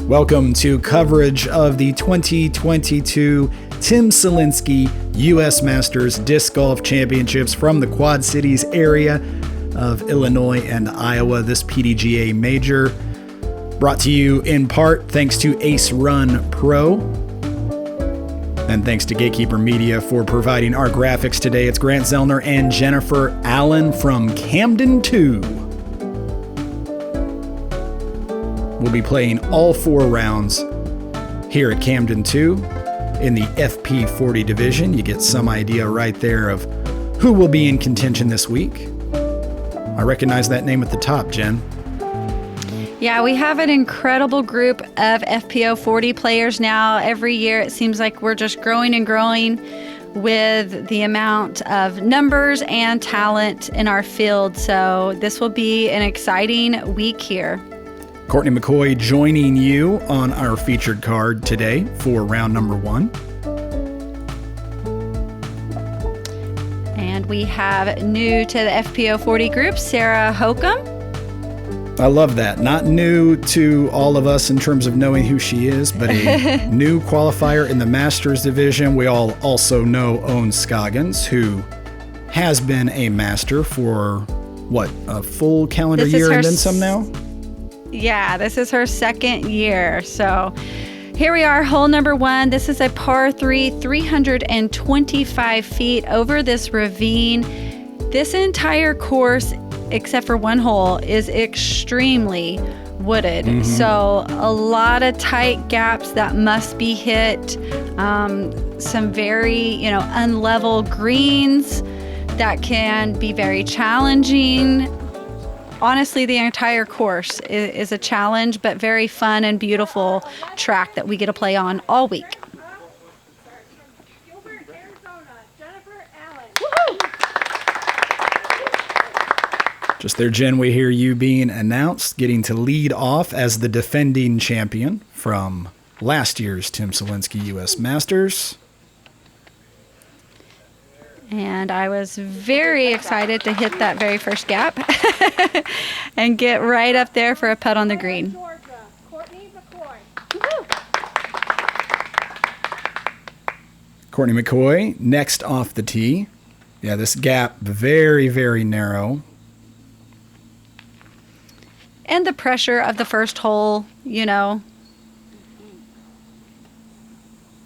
Welcome to coverage of the 2022 Tim Selinske U.S. Masters Disc Golf Championships from the Quad Cities area of Illinois and Iowa. This PDGA major brought to you in part thanks to Ace Run Pro and thanks to Gatekeeper Media for providing our graphics today. It's Grant Zellner and Jennifer Allen from Camden 2. We'll be playing all 4 rounds here at Camden 2 in the FP40 division. You get some idea right there of who will be in contention this week. I recognize that name at the top, Jen. Yeah, we have an incredible group of FP40 players now. Every year it seems like we're just growing and growing with the amount of numbers and talent in our field. So this will be an exciting week here. Courtney McCoy joining you on our featured card today for round number 1. And we have new to the FP40 group, Sarah Hokom. I love that. Not new to all of us in terms of knowing who she is, but a new qualifier in the Masters division. We all also know Scoggins, who has been a master for, a full calendar year and then some now? Yeah, this is her second year. So here we are, hole number 1. This is a par 3, 325 feet over this ravine. This entire course, except for one hole, is extremely wooded. Mm-hmm. So a lot of tight gaps that must be hit. Some very, unlevel greens that can be very challenging. Honestly, the entire course is a challenge, but very fun and beautiful track that we get to play on all week. Just there, Jen, we hear you being announced, getting to lead off as the defending champion from last year's Tim Selinske U.S. Masters. And I was very excited to hit that very first gap and get right up there for a putt on the green. Courtney McCoy next off the tee. Yeah, this gap very, very narrow. And the pressure of the first hole,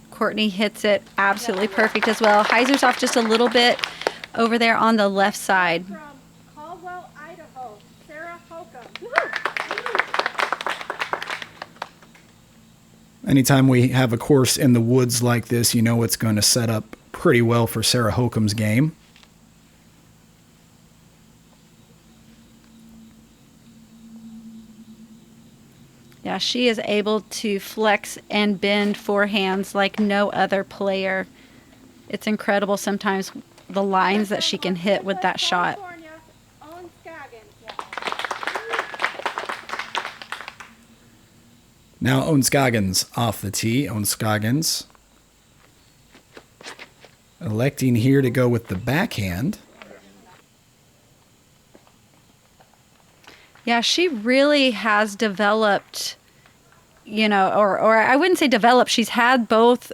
Courtney hits it absolutely perfect as well. Hyzer's off just a little bit over there on the left side. From Caldwell, Idaho, Sarah Hokom. Anytime we have a course in the woods like this, it's going to set up pretty well for Sarah Hokom's game. Yeah, she is able to flex and bend forehands like no other player. It's incredible sometimes the lines that she can hit with that shot. Now Scoggins off the tee. Scoggins electing here to go with the backhand. Yeah, she really has developed, or I wouldn't say developed. She's had both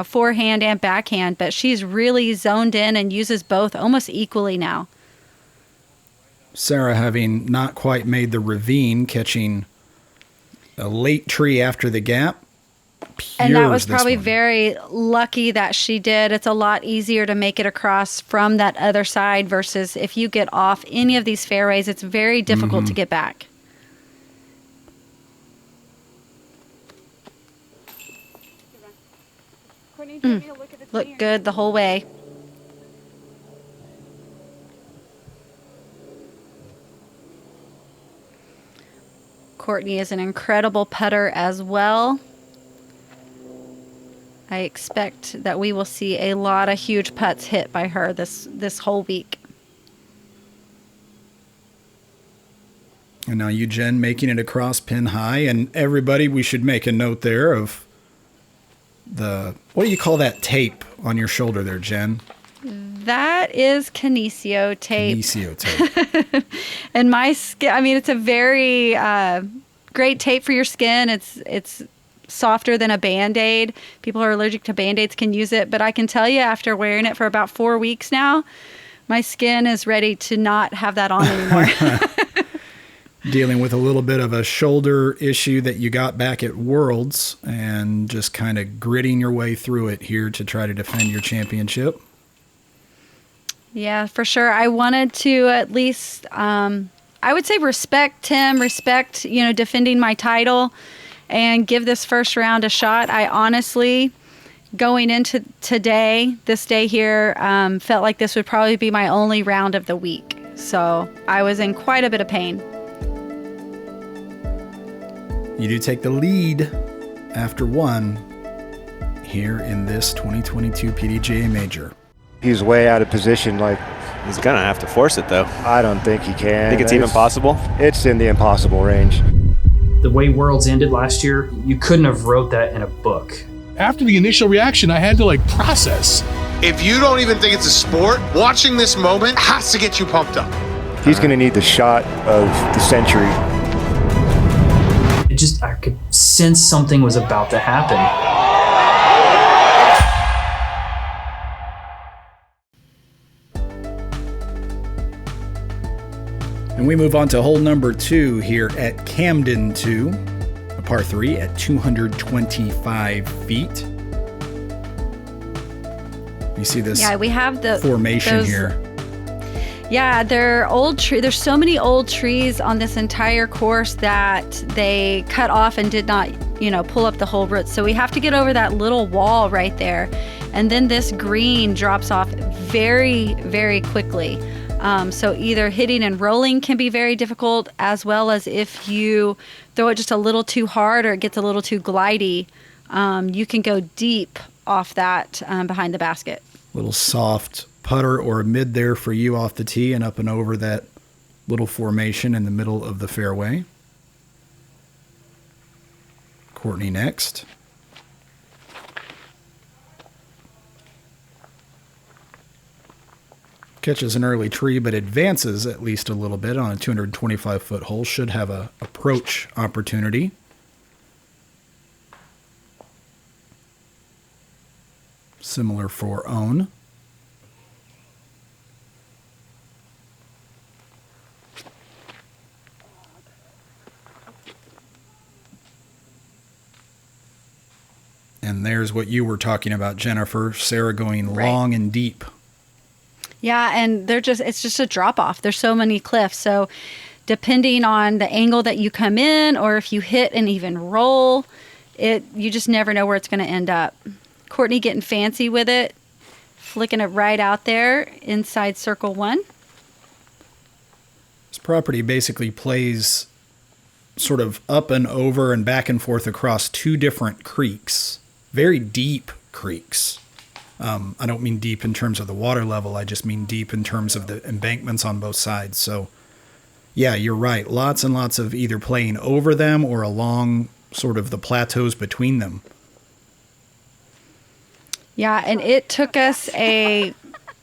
forehand and backhand, but she's really zoned in and uses both almost equally now. Sarah having not quite made the ravine, catching a late tree after the gap. And that was probably very lucky that she did. It's a lot easier to make it across from that other side versus if you get off any of these fairways, it's very difficult to get back. Look good the whole way. Courtney is an incredible putter as well. I expect that we will see a lot of huge putts hit by her this whole week. And now you, Jen, making it across pin high. And everybody, we should make a note there of what do you call that tape on your shoulder there, Jen? That is kinesio tape. Kinesio tape. And my skin, it's a very great tape for your skin. It's softer than a Band-Aid. People who are allergic to Band-Aids can use it, but I can tell you after wearing it for about 4 weeks now, my skin is ready to not have that on anymore. Dealing with a little bit of a shoulder issue that you got back at Worlds and just kind of gritting your way through it here to try to defend your championship. Yeah, for sure. I wanted to at least, I would say respect Tim, respect, defending my title and give this first round a shot. I honestly, going into this day here, felt like this would probably be my only round of the week. So I was in quite a bit of pain. You do take the lead after one here in this 2022 PDGA Major. He's way out of position. He's going to have to force it, though. I don't think he can. Think it's even possible? It's in the impossible range. The way Worlds ended last year, you couldn't have wrote that in a book. After the initial reaction, I had to process. If you don't even think it's a sport, watching this moment has to get you pumped up. He's going to need the shot of the century. I could sense something was about to happen. And we move on to hole number 2 here at Camden 2, a par 3 at 225 feet. You see this we have the formation here. Yeah, they're old there's so many old trees on this entire course that they cut off and did not, pull up the whole roots. So we have to get over that little wall right there. And then this green drops off very, very quickly. So either hitting and rolling can be very difficult, as well as if you throw it just a little too hard or it gets a little too glidey, you can go deep off that behind the basket. Little soft putter or a mid there for you off the tee and up and over that little formation in the middle of the fairway. Courtney next. Catches an early tree, but advances at least a little bit on a 225-foot hole. Should have a approach opportunity. Similar for Own. And there's what you were talking about, Jennifer. Sarah going long and deep. Yeah, and it's just a drop off. There's so many cliffs. So depending on the angle that you come in or if you hit and even roll, you just never know where it's going to end up. Courtney getting fancy with it, flicking it right out there inside circle 1. This property basically plays sort of up and over and back and forth across 2 different creeks. Very deep creeks. I don't mean deep in terms of the water level. I just mean deep in terms of the embankments on both sides. So, yeah, you're right. Lots and lots of either playing over them or along sort of the plateaus between them. Yeah, and it took us a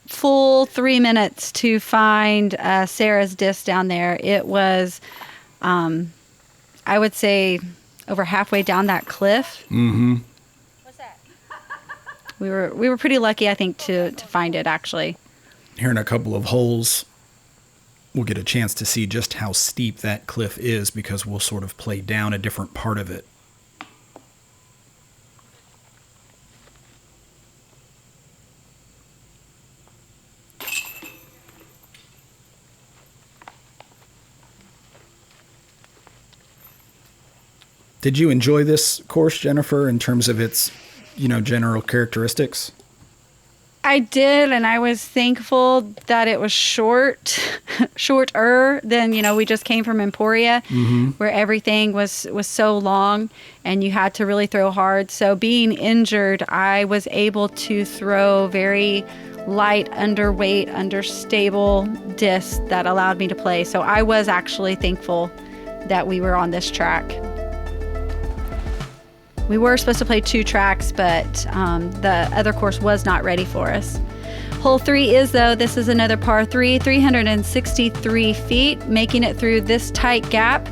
full 3 minutes to find Sarah's disc down there. It was, I would say, over halfway down that cliff. Mm-hmm. We were pretty lucky, I think, to find it, actually. Here in a couple of holes, we'll get a chance to see just how steep that cliff is because we'll sort of play down a different part of it. Did you enjoy this course, Jennifer, in terms of its general characteristics? I did, and I was thankful that it was shorter than, we just came from Emporia, where everything was so long and you had to really throw hard. So being injured, I was able to throw very light, underweight, understable discs that allowed me to play. So I was actually thankful that we were on this track. We were supposed to play 2 tracks, but the other course was not ready for us. Hole 3 is, though, this is another par 3, 363 feet, making it through this tight gap.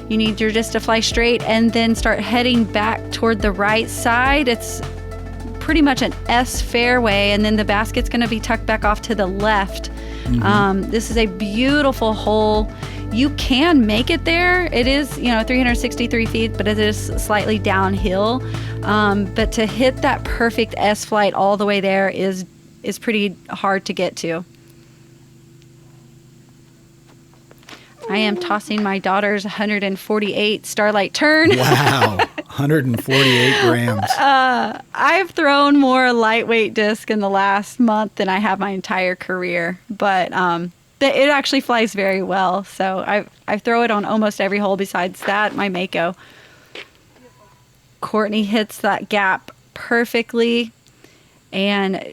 You need your disc to fly straight and then start heading back toward the right side. It's pretty much an S fairway, and then the basket's going to be tucked back off to the left. This is a beautiful hole. You can make it there. It is, 363 feet, but it is slightly downhill. But to hit that perfect S flight all the way there is pretty hard to get to. I am tossing my daughter's 148 Starlight Turn. Wow, 148 grams. I've thrown more lightweight disc in the last month than I have my entire career, but it actually flies very well. So I throw it on almost every hole besides that, my Mako. Courtney hits that gap perfectly, and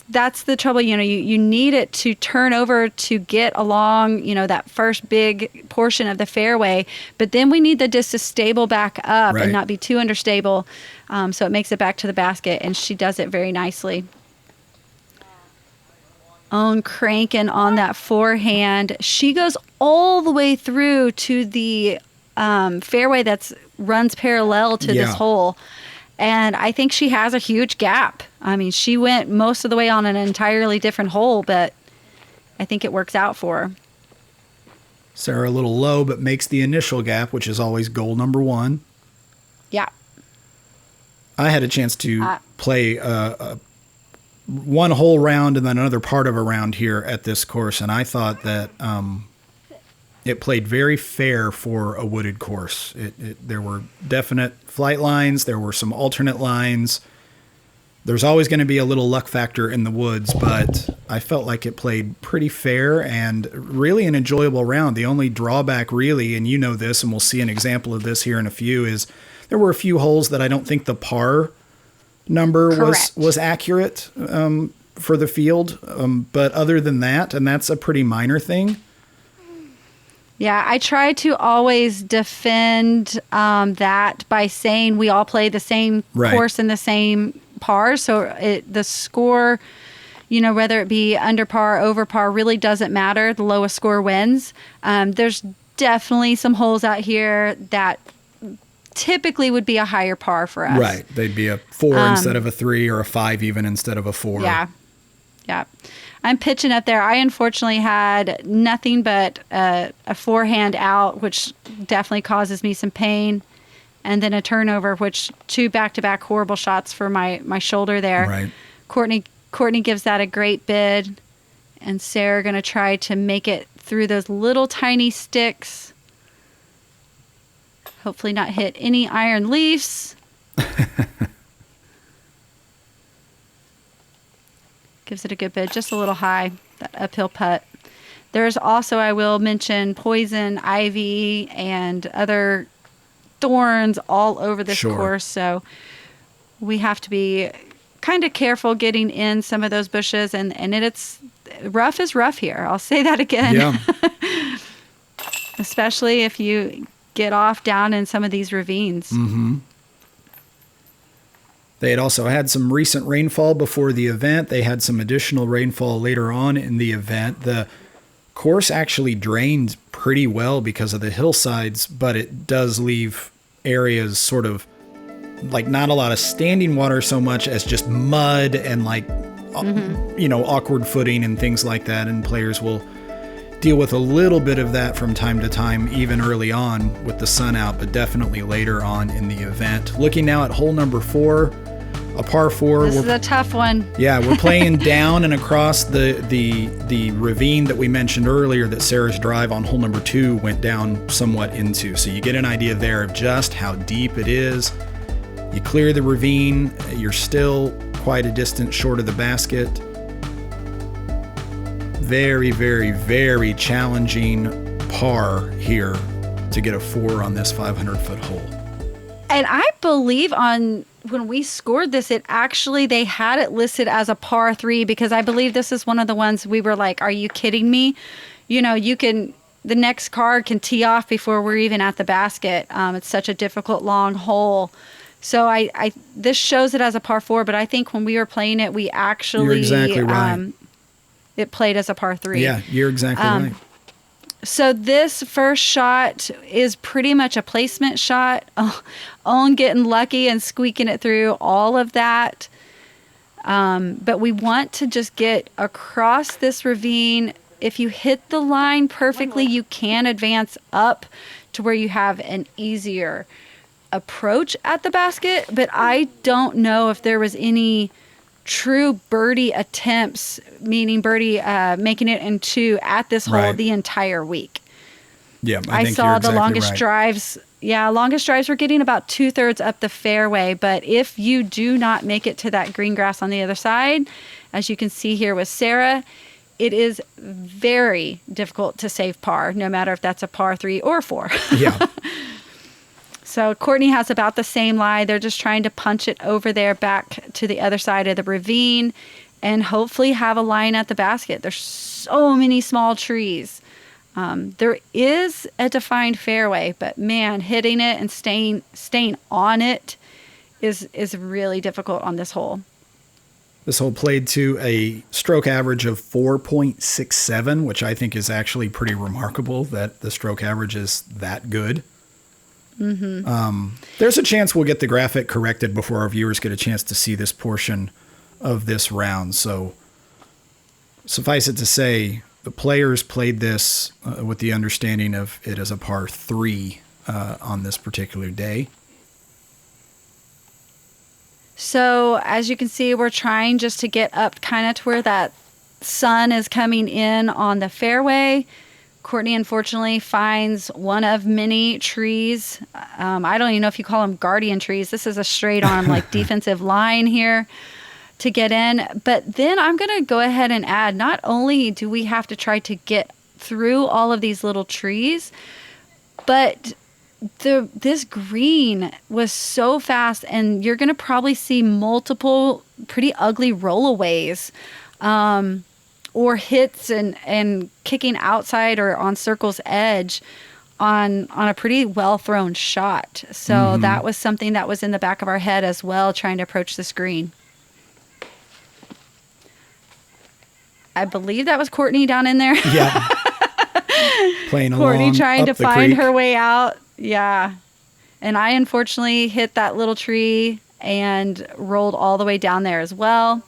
that's the trouble. You need it to turn over to get along, that first big portion of the fairway, but then we need the disc to stable back up and not be too understable. So it makes it back to the basket, and she does it very nicely. Cranking on that forehand. She goes all the way through to the fairway that's runs parallel to this hole. And I think she has a huge gap. I mean, she went most of the way on an entirely different hole, but I think it works out for her. Sarah a little low, but makes the initial gap, which is always goal number one. Yeah. I had a chance to play one whole round and then another part of a round here at this course, and I thought that it played very fair for a wooded course. There were definite flight lines. There were some alternate lines. There's always going to be a little luck factor in the woods, but I felt like it played pretty fair and really an enjoyable round. The only drawback really, and you know this, and we'll see an example of this here in a few, is there were a few holes that I don't think the par number was accurate for the field. But other than that, and that's a pretty minor thing. Yeah, I try to always defend that by saying we all play the same course and the same par. So the score, whether it be under par, over par, really doesn't matter. The lowest score wins. There's definitely some holes out here that typically would be a higher par for us. Right. They'd be a 4 instead of a 3, or a 5 even instead of a 4. Yeah. I'm pitching up there. I unfortunately had nothing but a forehand out, which definitely causes me some pain, and then a turnover, which 2 back-to-back horrible shots for my shoulder there. Right. Courtney gives that a great bid, and Sarah going to try to make it through those little tiny sticks. Hopefully not hit any iron leaves. Gives it a good bid, just a little high, that uphill putt. There's also, I will mention, poison, ivy, and other thorns all over this course. So we have to be kind of careful getting in some of those bushes. And it's rough is rough here. I'll say that again. Yeah. Especially if you get off down in some of these ravines. Mm-hmm. They had also had some recent rainfall before the event. They had some additional rainfall later on in the event. The course actually drained pretty well because of the hillsides, but it does leave areas sort of like not a lot of standing water so much as just mud and awkward footing and things like that. And players will deal with a little bit of that from time to time, even early on with the sun out, but definitely later on in the event. Looking now at hole number 4. A par 4. This is a tough one. Yeah, we're playing down and across the ravine that we mentioned earlier that Sarah's drive on hole number 2 went down somewhat into. So you get an idea there of just how deep it is. You clear the ravine, you're still quite a distance short of the basket. Very, very, very challenging par here to get a 4 on this 500-foot hole. And I believe when we scored this, they had it listed as a par 3, because I believe this is one of the ones we were like, are you kidding me? The next card can tee off before we're even at the basket. It's such a difficult long hole. So this shows it as a par 4, but I think when we were playing it, we actually, you're exactly right. It played as a par 3. Yeah, you're exactly right. So this first shot is pretty much a placement shot. Owen getting lucky and squeaking it through, all of that. But we want to just get across this ravine. If you hit the line perfectly, you can advance up to where you have an easier approach at the basket. But I don't know if there was any true birdie attempts, meaning birdie making it in two at this hole the entire week. Yeah, I think saw you're the exactly longest right. drives. Yeah, longest drives were getting about 2/3 up the fairway. But if you do not make it to that green grass on the other side, as you can see here with Sarah, it is very difficult to save par, no matter if that's a par 3 or 4. Yeah. So Courtney has about the same lie. They're just trying to punch it over there back to the other side of the ravine and hopefully have a line at the basket. There's so many small trees. There is a defined fairway, but man, hitting it and staying on it is really difficult on this hole. This hole played to a stroke average of 4.67, which I think is actually pretty remarkable that the stroke average is that good. There's a chance we'll get the graphic corrected before our viewers get a chance to see this portion of this round. So suffice it to say, the players played this with the understanding of it as a par 3 on this particular day. So as you can see, we're trying just to get up kind of to where that sun is coming in on the fairway. Courtney, unfortunately, finds one of many trees. I don't even know if you call them guardian trees. This is a straight on like defensive line here to get in. But then I'm going to go ahead and add, not only do we have to try to get through all of these little trees, but this green was so fast, and you're going to probably see multiple pretty ugly rollaways or hits and kicking outside or on circle's edge on a pretty well thrown shot. So that was something that was in the back of our head as well, trying to approach this green. I believe that was Courtney down in there. Yeah. Playing along Courtney trying to up the find creek. her way out. Yeah. And I unfortunately hit that little tree and rolled all the way down there as well.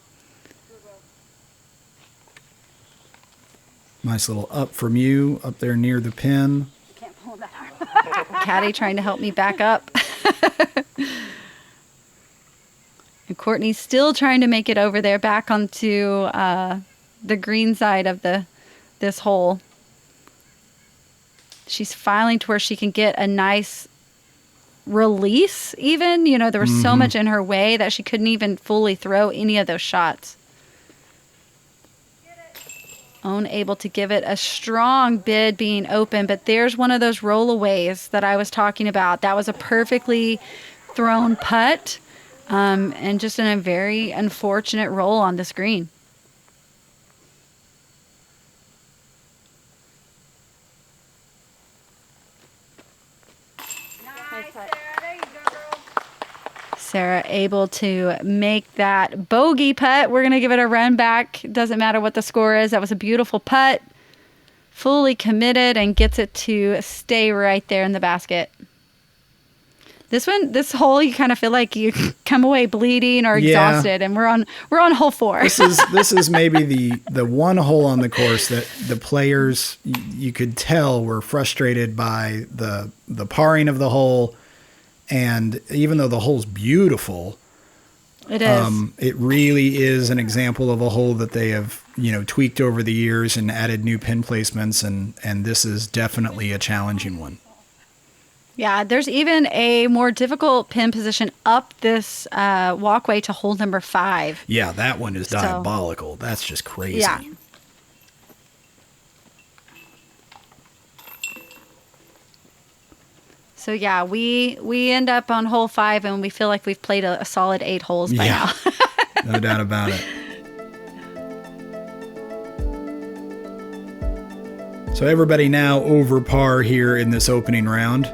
Nice little up from you up there near the pin. Caddy trying to help me back up. And Courtney's still trying to make it over there back onto the green side of this hole. She's filing to where she can get a nice release even. You know, there was so much in her way that she couldn't even fully throw any of those shots. Owen able to give it a strong bid being open, but there's one of those rollaways that I was talking about. That was a perfectly thrown putt and just in a very unfortunate roll on the screen. Sarah able to make that bogey putt. We're going to give it a run back. Doesn't matter what the score is. That was a beautiful putt. Fully committed and gets it to stay right there in the basket. This hole, you kind of feel like you come away bleeding or exhausted, and we're on hole 4. This is maybe the one hole on the course that the players you could tell were frustrated by the parring of the hole. And even though the hole's beautiful, it is. It really is an example of a hole that they have, tweaked over the years and added new pin placements, and this is definitely a challenging one. Yeah, there's even a more difficult pin position up this walkway to hole number 5. Yeah, that one is diabolical. That's just crazy. Yeah. So yeah, we end up on hole 5, and we feel like we've played a solid 8 holes by now. No doubt about it. So everybody now over par here in this opening round.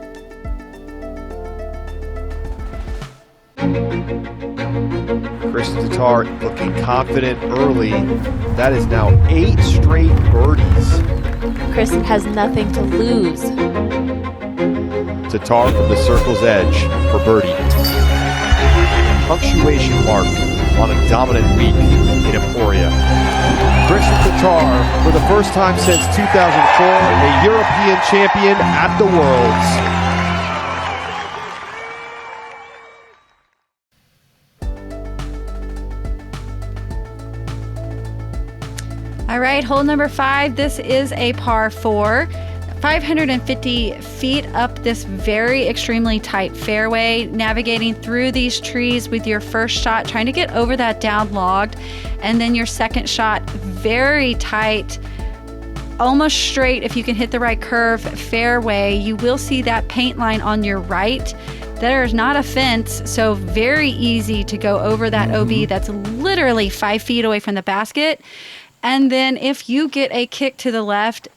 Kristen Tatar looking confident early. That is now 8 straight birdies. Kristen has nothing to lose. Tatar from the circle's edge for birdie. Punctuation mark on a dominant week in Emporia. Kristen Tatar, for the first time since 2004, a European champion at the Worlds. All right, hole number 5. This is a par 4. 550 feet up this very extremely tight fairway, navigating through these trees with your first shot, trying to get over that down log, and then your second shot, very tight, almost straight if you can hit the right curve fairway. You will see that paint line on your right. There's not a fence, so very easy to go over that OB that's literally 5 feet away from the basket. And then if you get a kick to the left,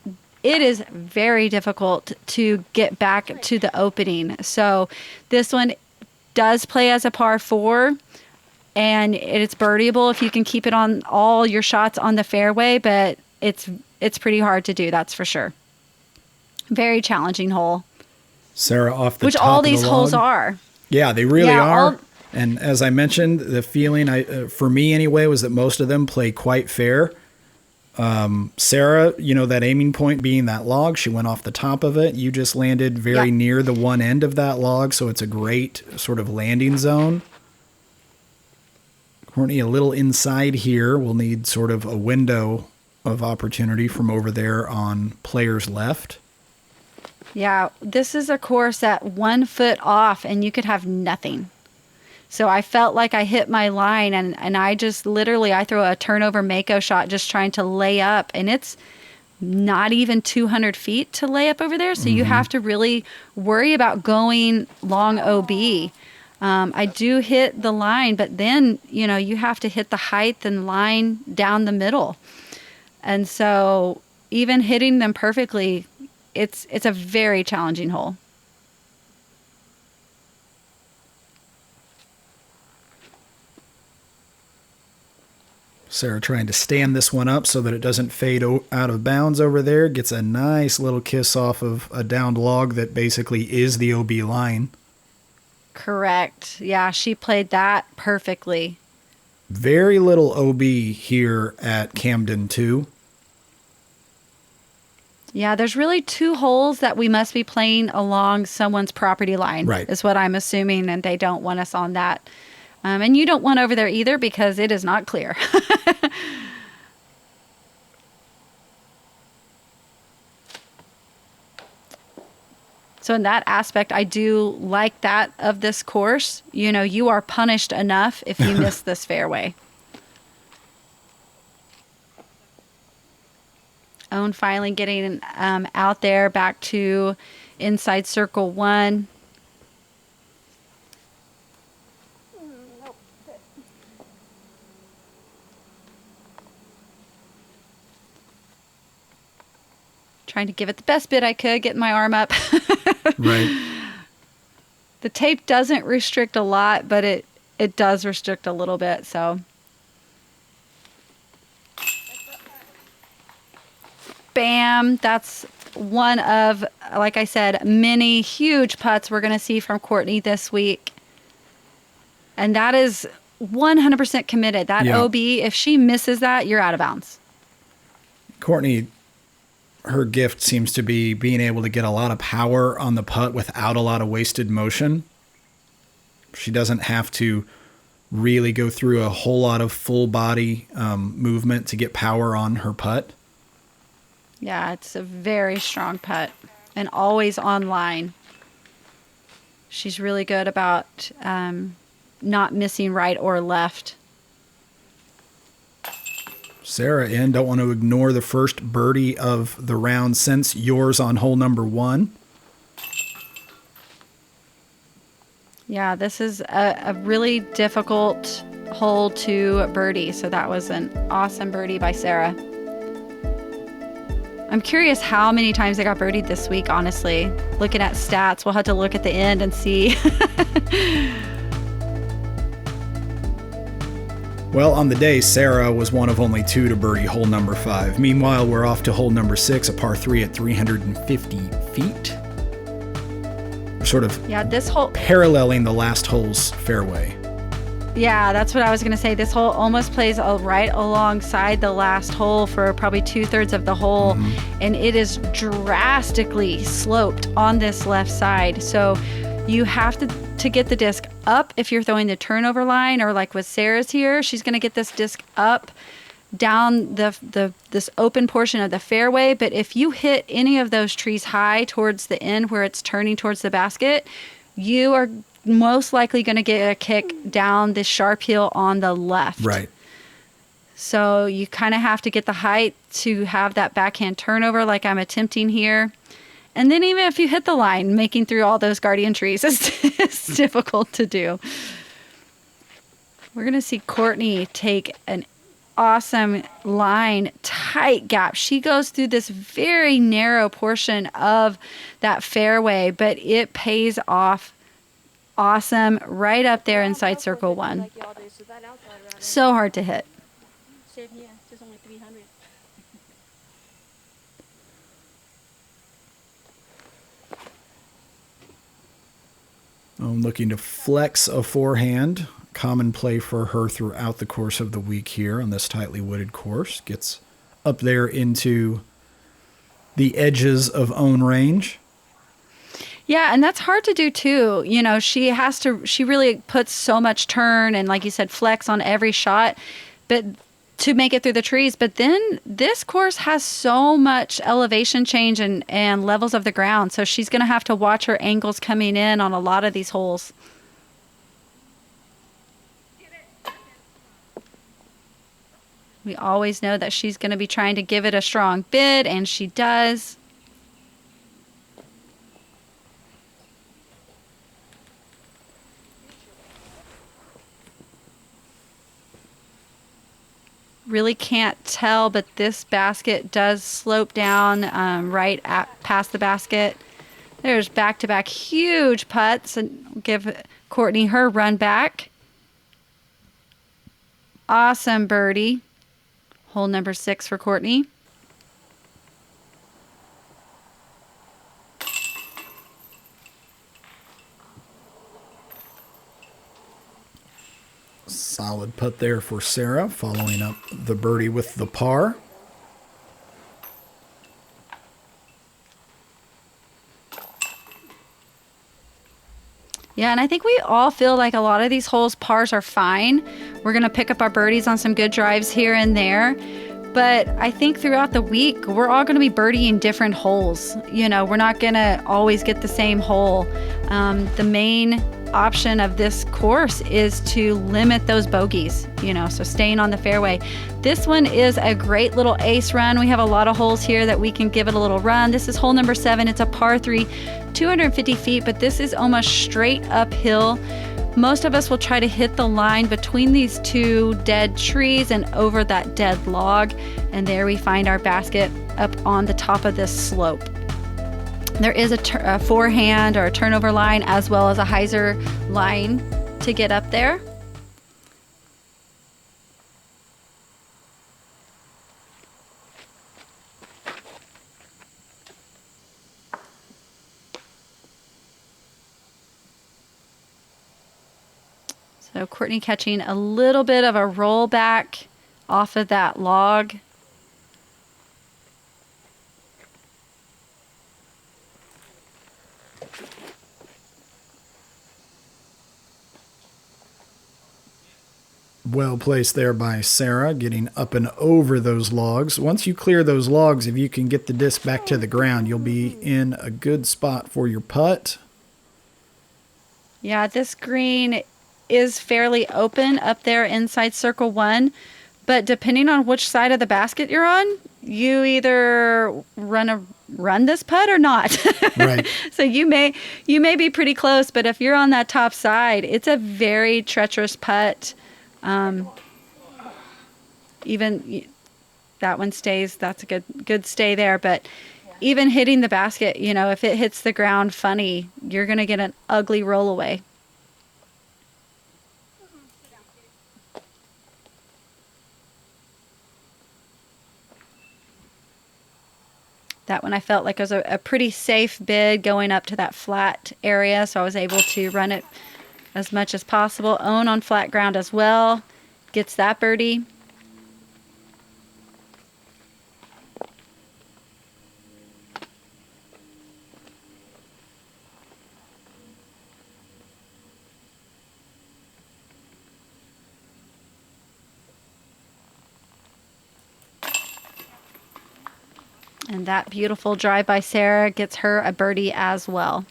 it is very difficult to get back to the opening. So this one does play as a par 4, and it's birdieable if you can keep it on all your shots on the fairway, but it's pretty hard to do, that's for sure. Very challenging hole. Sarah, off the which top all of the these log. holes are. Yeah, they really are. all- And as I mentioned, the feeling, for me anyway, was that most of them play quite fair. Sarah, that aiming point being that log, she went off the top of it. You just landed very near the one end of that log, so it's a great sort of landing zone. Courtney, a little inside here. We'll need sort of a window of opportunity from over there on players left. Yeah, this is a course at 1 foot off, and you could have nothing. So I felt like I hit my line, and I just literally, I throw a turnover Mako shot just trying to lay up, and it's not even 200 feet to lay up over there. So you have to really worry about going long OB. I do hit the line, but then, you have to hit the height and line down the middle. And so even hitting them perfectly, it's a very challenging hole. Sarah trying to stand this one up so that it doesn't fade out of bounds over there. Gets a nice little kiss off of a downed log that basically is the OB line. Correct. Yeah, she played that perfectly. Very little OB here at Camden too. Yeah, there's really 2 holes that we must be playing along someone's property line, right, is what I'm assuming, and they don't want us on that. And you don't want over there either because it is not clear. So in that aspect, I do like that of this course. You are punished enough if you miss this fairway. Owen finally getting out there back to inside circle 1. Trying to give it the best bit I could, getting my arm up. Right. The tape doesn't restrict a lot, but it does restrict a little bit, so. Bam. That's one of, like I said, many huge putts we're going to see from Courtney this week. And that is 100% committed. That OB, if she misses that, you're out of bounds. Courtney, her gift seems to be being able to get a lot of power on the putt without a lot of wasted motion. She doesn't have to really go through a whole lot of full body movement to get power on her putt. Yeah, it's a very strong putt and always on line. She's really good about not missing right or left. Sarah in, don't want to ignore the first birdie of the round since yours on hole number 1. Yeah, this is a really difficult hole to birdie, so that was an awesome birdie by Sarah. I'm curious how many times I got birdied this week, honestly. Looking at stats, we'll have to look at the end and see. Well, on the day, Sarah was one of only 2 to birdie hole number 5. Meanwhile, we're off to hole number 6, a par 3 at 350 feet. We're sort of this hole paralleling the last hole's fairway. Yeah, that's what I was going to say. This hole almost plays right alongside the last hole for probably 2/3 of the hole, and it is drastically sloped on this left side. So you have to get the disc up if you're throwing the turnover line, or like with Sarah's here, she's going to get this disc up down this open portion of the fairway. But if you hit any of those trees high towards the end where it's turning towards the basket, you are most likely going to get a kick down this sharp hill on the left. Right. So you kind of have to get the height to have that backhand turnover like I'm attempting here. And then even if you hit the line, making through all those guardian trees is difficult to do. We're going to see Courtney take an awesome line, tight gap. She goes through this very narrow portion of that fairway, but it pays off awesome right up there inside circle 1. So hard to hit. Same here, just only 300. I'm looking to flex a forehand. Common play for her throughout the course of the week here on this tightly wooded course. Gets up there into the edges of own range. Yeah, and that's hard to do too. You know, she really puts so much turn and, like you said, flex on every shot, but to make it through the trees. But then this course has so much elevation change and levels of the ground. So she's going to have to watch her angles coming in on a lot of these holes. We always know that she's going to be trying to give it a strong bid, and she does. Really can't tell, but this basket does slope down past the basket. There's back-to-back huge putts, and give Courtney her run back. Awesome birdie. Hole number 6 for Courtney. Solid putt there for Sarah, following up the birdie with the par. Yeah, and I think we all feel like a lot of these holes, pars are fine. We're going to pick up our birdies on some good drives here and there. But I think throughout the week, we're all going to be birdieing different holes. You know, we're not going to always get the same hole. The main option of this course is to limit those bogeys, so staying on the fairway. This one is a great little ace run. We have a lot of holes here that we can give it a little run. This is hole number 7. It's a par 3, 250 feet, but this is almost straight uphill. Most of us will try to hit the line between these 2 dead trees and over that dead log, and there we find our basket up on the top of this slope. There is a forehand or a turnover line as well as a hyzer line to get up there. So Courtney catching a little bit of a rollback off of that log. Well placed there by Sarah, getting up and over those logs. Once you clear those logs, if you can get the disc back to the ground, you'll be in a good spot for your putt. Yeah, this green is fairly open up there inside circle 1, but depending on which side of the basket you're on, you either run this putt or not. Right. So you may be pretty close, but if you're on that top side, it's a very treacherous putt. Even that one stays, that's a good stay there. But even hitting the basket, if it hits the ground funny, you're going to get an ugly roll away. That one I felt like was a pretty safe bid going up to that flat area, so I was able to run it as much as possible. Own on flat ground as well. Gets that birdie. And that beautiful drive by Sarah gets her a birdie as well.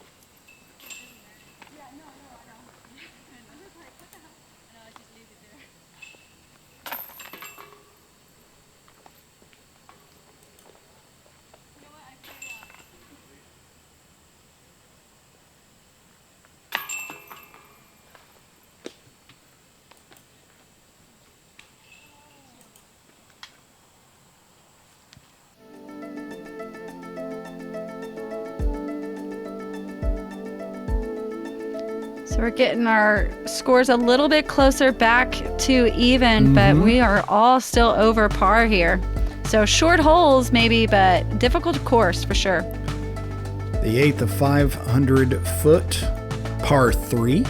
So we're getting our scores a little bit closer back to even, but we are all still over par here. So short holes maybe, but difficult course for sure. The 8th of 500-foot par 3.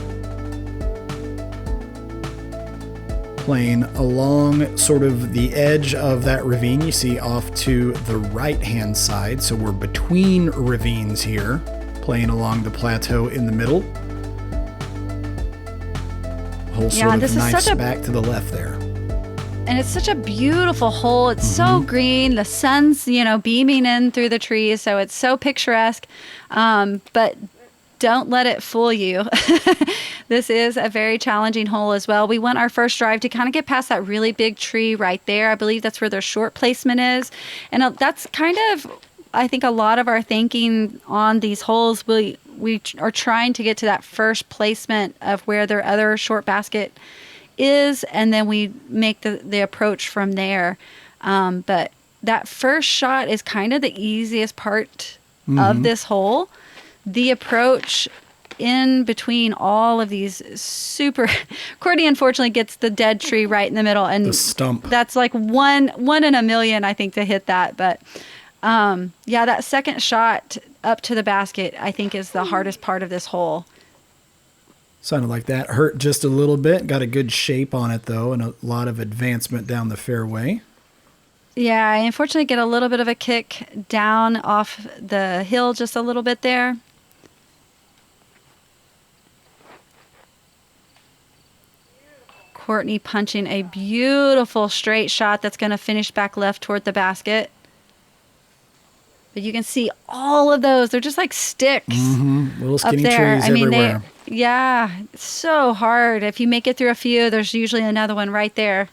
Playing along sort of the edge of that ravine you see off to the right-hand side. So we're between ravines here, playing along the plateau in the middle. Hole sort of knifes back to the left there. And it's such a beautiful hole. It's so green. The sun's, beaming in through the trees, so it's so picturesque. But don't let it fool you. This is a very challenging hole as well. We want our first drive to kind of get past that really big tree right there. I believe that's where their short placement is. And that's kind of, I think, a lot of our thinking on these holes. We are trying to get to that first placement of where their other short basket is, and then we make the approach from there. But that first shot is kind of the easiest part of this hole. The approach in between all of these super... Courtney unfortunately gets the dead tree right in the middle, and the stump. That's like one in a million, I think, to hit that. But yeah, that second shot up to the basket, I think, is the hardest part of this hole. Sounded like that hurt just a little bit. Got a good shape on it, though, and a lot of advancement down the fairway. Yeah, I unfortunately get a little bit of a kick down off the hill just a little bit there. Courtney punching a beautiful straight shot that's going to finish back left toward the basket. But you can see all of those. They're just like sticks Little skinny up there. trees everywhere. Yeah, it's so hard. If you make it through a few, there's usually another one right there.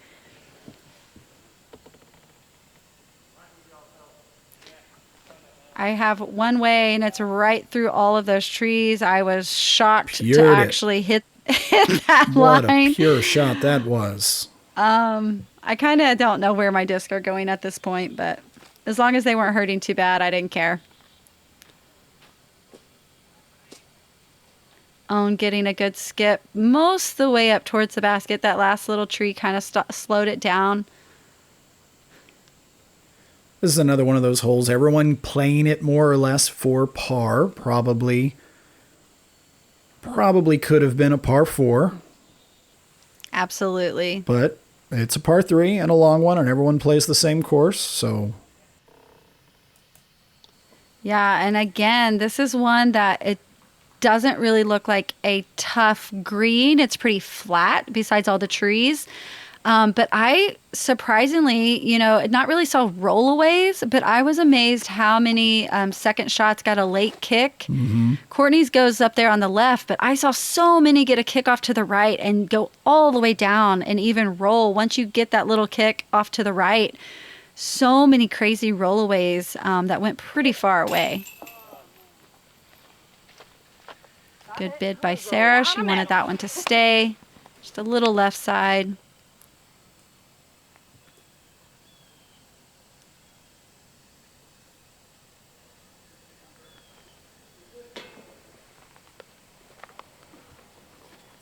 I have one way, and it's right through all of those trees. I was shocked to actually hit that line. What a pure shot that was. I kind of don't know where my discs are going at this point, but as long as they weren't hurting too bad, I didn't care. Own getting a good skip most of the way up towards the basket. That last little tree kind of slowed it down. This is another one of those holes. Everyone playing it more or less for par. Probably could have been a par 4. Absolutely. But it's a par 3 and a long one, and everyone plays the same course, so... Yeah, and again, this is one that it doesn't really look like a tough green. It's pretty flat besides all the trees. But I surprisingly, not really saw rollaways, but I was amazed how many second shots got a late kick. Courtney's goes up there on the left, but I saw so many get a kick off to the right and go all the way down and even roll. Once you get that little kick off to the right, so many crazy rollaways that went pretty far away. Good bid by Sarah. She wanted that one to stay. Just a little left side.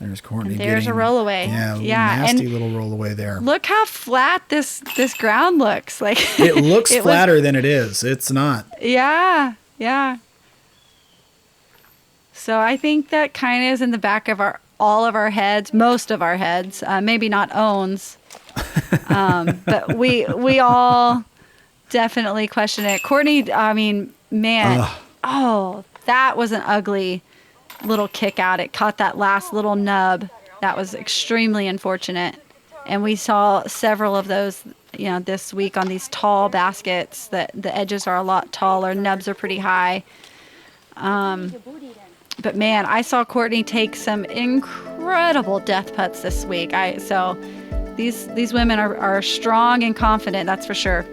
There's Courtney. And there's getting, a rollaway. Yeah, nasty and little rollaway there. look how flat this ground looks. Like It looks flatter than it is. It's not. Yeah. So I think that kind of is in the back of all of our heads, most of our heads. Maybe not owns, but we all definitely question it. Courtney, I mean, man, that was an ugly little kick out. It caught that last little nub. That was extremely unfortunate. And we saw several of those, this week on these tall baskets that the edges are a lot taller, nubs are pretty high. But man, I saw Courtney take some incredible death putts this week. So these women are strong and confident, that's for sure.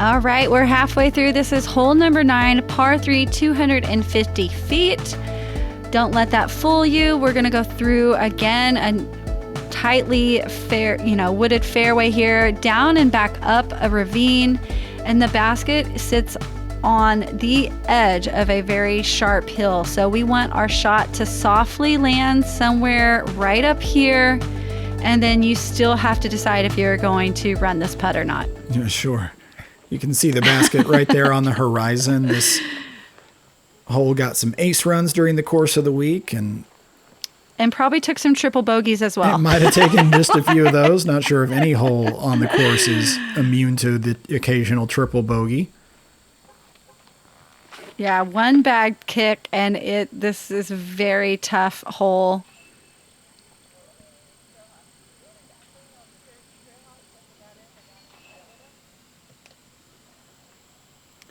All right, we're halfway through. This is hole number 9, par 3, 250 feet. Don't let that fool you. We're going to go through again a tightly wooded fairway here, down and back up a ravine, and the basket sits on the edge of a very sharp hill. So we want our shot to softly land somewhere right up here, and then you still have to decide if you're going to run this putt or not. Yeah, sure. You can see the basket right there on the horizon. This hole got some ace runs during the course of the week and probably took some triple bogeys as well. It might have taken just a few of those. Not sure if any hole on the course is immune to the occasional triple bogey. Yeah, one bag kick, and this is a very tough hole.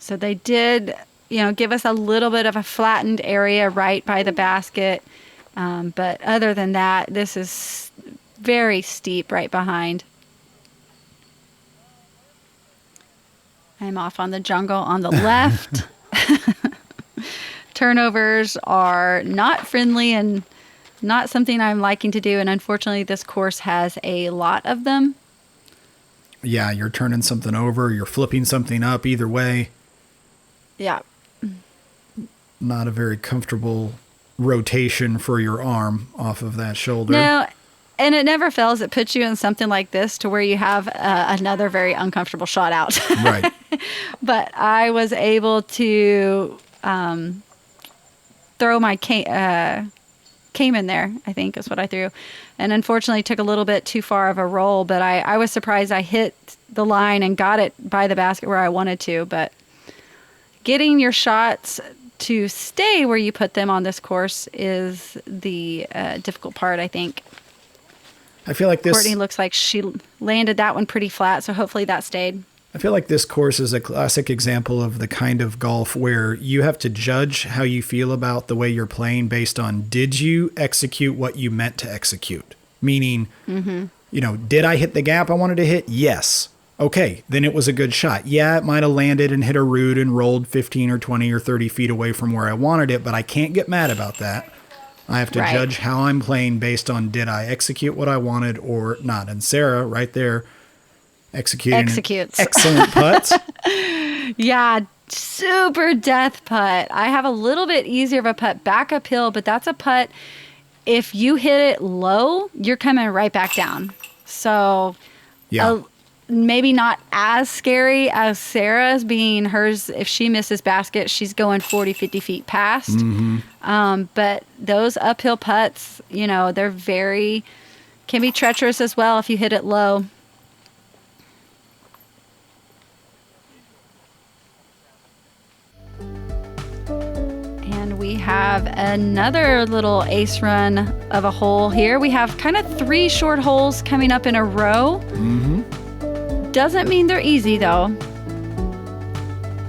So they did, give us a little bit of a flattened area right by the basket. But other than that, this is very steep right behind. I'm off on the jungle on the left. Turnovers are not friendly and not something I'm liking to do. And unfortunately, this course has a lot of them. Yeah, you're turning something over. You're flipping something up either way. Yeah. Not a very comfortable rotation for your arm off of that shoulder. No, and it never fails. It puts you in something like this to where you have another very uncomfortable shot out. Right. But I was able to throw my Cayman there, I think is what I threw. And unfortunately took a little bit too far of a roll, but I was surprised I hit the line and got it by the basket where I wanted to. But getting your shots to stay where you put them on this course is the difficult part, I think. I feel like this... Courtney looks like she landed that one pretty flat, so hopefully that stayed. I feel like this course is a classic example of the kind of golf where you have to judge how you feel about the way you're playing based on, did you execute what you meant to execute? Meaning, did I hit the gap I wanted to hit? Yes. Okay, then it was a good shot. Yeah, it might have landed and hit a root and rolled 15 or 20 or 30 feet away from where I wanted it, but I can't get mad about that. I have to judge how I'm playing based on, did I execute what I wanted or not? And Sarah, right there, executes. Excellent putt. Yeah, super death putt. I have a little bit easier of a putt back uphill, but that's a putt. If you hit it low, you're coming right back down. So yeah. Maybe not as scary as Sarah's, being hers. If she misses basket, she's going 40, 50 feet past. But those uphill putts, they're very Can be treacherous as well if you hit it low. And we have another little ace run of a hole here. We have kind of 3 short holes coming up in a row. Doesn't mean they're easy though.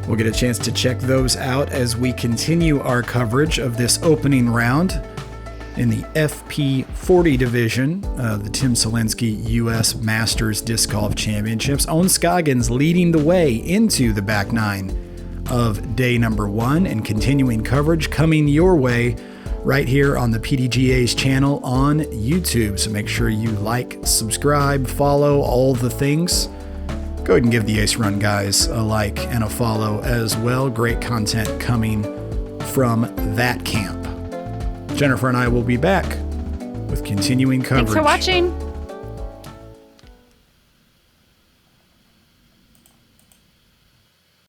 We'll get a chance to check those out as we continue our coverage of this opening round in the FP40 division of the Tim Selinske U.S. Masters Disc Golf Championships. Owen Scoggins leading the way into the back 9 of day number 1, and continuing coverage coming your way right here on the PDGA's channel on YouTube. So make sure you like, subscribe, follow, all the things. Go ahead and give the Ace Run guys a like and a follow as well. Great content coming from that camp. Jennifer and I will be back with continuing coverage. Thanks for watching.